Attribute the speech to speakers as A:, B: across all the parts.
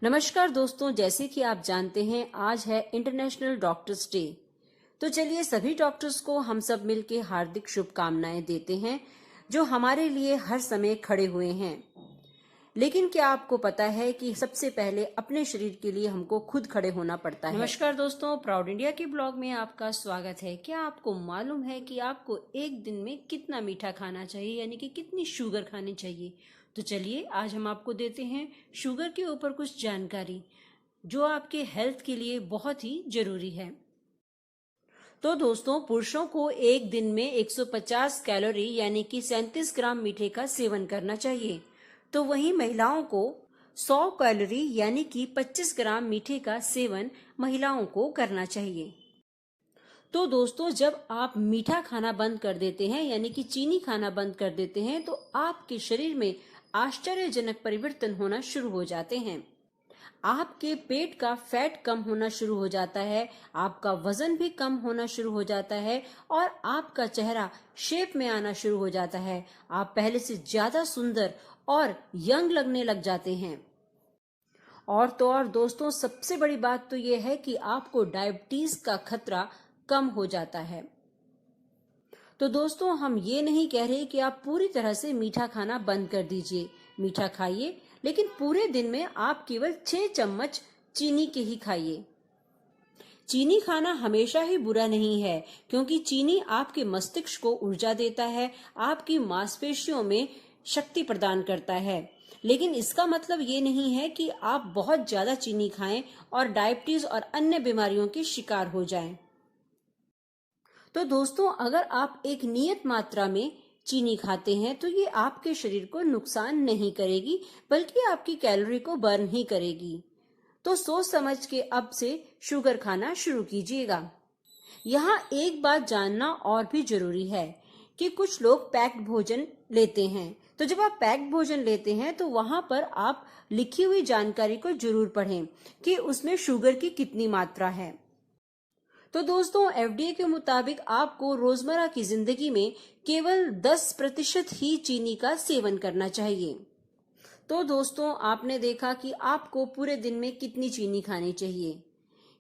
A: नमस्कार दोस्तों, जैसे कि आप जानते हैं आज है इंटरनेशनल डॉक्टर्स डे। तो चलिए सभी डॉक्टर्स को हम सब मिलके हार्दिक शुभकामनाएं देते हैं जो हमारे लिए हर समय खड़े हुए हैं। लेकिन क्या आपको पता है कि सबसे पहले अपने शरीर के लिए हमको खुद खड़े होना पड़ता है। नमस्कार दोस्तों, प्राउड इंडिया के ब्लॉग में आपका स्वागत है। क्या आपको मालूम है कि आपको एक दिन में कितना मीठा खाना चाहिए, यानी कि कितनी शुगर खानी चाहिए? तो चलिए आज हम आपको देते हैं शुगर के ऊपर कुछ जानकारी जो आपके हेल्थ के लिए बहुत ही जरूरी है। तो दोस्तों, पुरुषों को एक दिन में 150 कैलोरी यानी कि 37 ग्राम मीठे का सेवन करना चाहिए। तो वहीं महिलाओं को 100 कैलोरी यानी कि 25 ग्राम मीठे का सेवन महिलाओं को करना चाहिए। तो दोस्तों, जब आप मीठा खाना बंद कर देते हैं यानी कि चीनी खाना बंद कर देते हैं तो आपके शरीर में आश्चर्यजनक परिवर्तन होना शुरू हो जाते हैं। आपके पेट का फैट कम होना शुरू हो जाता है, आपका वजन भी कम होना शुरू हो जाता है और आपका चेहरा शेप में आना शुरू हो जाता है। आप पहले से ज्यादा सुंदर और यंग लगने लग जाते हैं। और तो और दोस्तों, सबसे बड़ी बात तो यह है कि आपको डायबिटीज का खतरा कम हो जाता है। तो दोस्तों, हम ये नहीं कह रहे कि आप पूरी तरह से मीठा खाना बंद कर दीजिए। मीठा खाइए, लेकिन पूरे दिन में आप केवल 6 चम्मच चीनी के ही खाइए। चीनी खाना हमेशा ही बुरा नहीं है, क्योंकि चीनी आपके मस्तिष्क को ऊर्जा देता है, आपकी मांसपेशियों में शक्ति प्रदान करता है। लेकिन इसका मतलब ये नहीं है कि आप बहुत ज्यादा चीनी खाएं और डायबिटीज और अन्य बीमारियों के शिकार हो जाएं। तो दोस्तों, अगर आप एक नियत मात्रा में चीनी खाते हैं तो ये आपके शरीर को नुकसान नहीं करेगी, बल्कि आपकी कैलोरी को बर्न ही करेगी। तो सोच समझ के अब से शुगर खाना शुरू कीजिएगा। यहाँ एक बात जानना और भी जरूरी है कि कुछ लोग पैक्ड भोजन लेते हैं। तो जब आप पैक्ड भोजन लेते हैं तो वहां पर आप लिखी हुई जानकारी को जरूर पढ़ें कि उसमें शुगर की कितनी मात्रा है। तो दोस्तों, एफडीए के मुताबिक आपको रोजमर्रा की जिंदगी में केवल 10% ही चीनी का सेवन करना चाहिए। तो दोस्तों, आपने देखा कि आपको पूरे दिन में कितनी चीनी खानी चाहिए,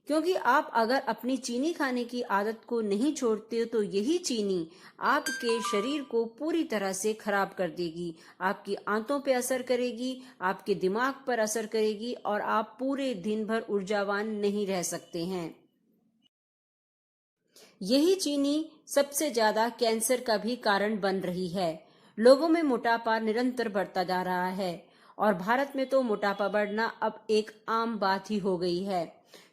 A: क्योंकि आप अगर अपनी चीनी खाने की आदत को नहीं छोड़ते तो यही चीनी आपके शरीर को पूरी तरह से खराब कर देगी। आपकी आंतों पे असर करेगी, आपके दिमाग पर असर करेगी और आप पूरे दिन भर ऊर्जावान नहीं रह सकते हैं। यही चीनी सबसे ज्यादा कैंसर का भी कारण बन रही है। लोगों में मोटापा निरंतर बढ़ता जा रहा है और भारत में तो मोटापा बढ़ना अब एक आम बात ही हो गई है,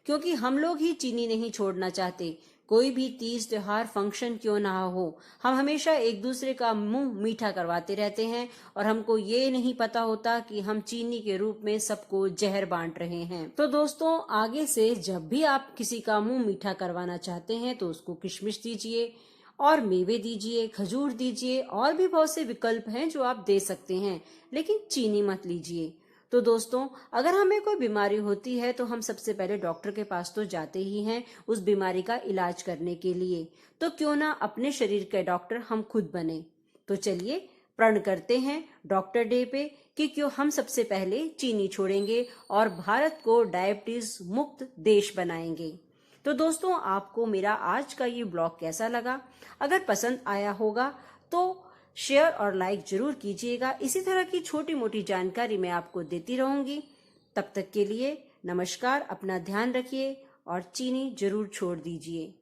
A: क्योंकि हम लोग ही चीनी नहीं छोड़ना चाहते। कोई भी तीज त्योहार फंक्शन क्यों ना हो, हम हमेशा एक दूसरे का मुंह मीठा करवाते रहते हैं और हमको ये नहीं पता होता कि हम चीनी के रूप में सबको जहर बांट रहे हैं। तो दोस्तों, आगे से जब भी आप किसी का मुंह मीठा करवाना चाहते हैं तो उसको किशमिश दीजिए और मेवे दीजिए, खजूर दीजिए, और भी बहुत से विकल्प हैं जो आप दे सकते हैं, लेकिन चीनी मत लीजिए। तो दोस्तों, अगर हमें कोई बीमारी होती है तो हम सबसे पहले डॉक्टर के पास तो जाते ही हैं उस बीमारी का इलाज करने के लिए। तो क्यों ना अपने शरीर के डॉक्टर हम खुद बने। तो चलिए प्रण करते हैं डॉक्टर डे पे कि क्यों हम सबसे पहले चीनी छोड़ेंगे और भारत को डायबिटीज मुक्त देश बनाएंगे। तो दोस्तों, आपको मेरा आज का ये ब्लॉग कैसा लगा? अगर पसंद आया होगा तो शेयर और लाइक जरूर कीजिएगा। इसी तरह की छोटी मोटी जानकारी मैं आपको देती रहूंगी। तब तक के लिए नमस्कार, अपना ध्यान रखिए और चीनी जरूर छोड़ दीजिए।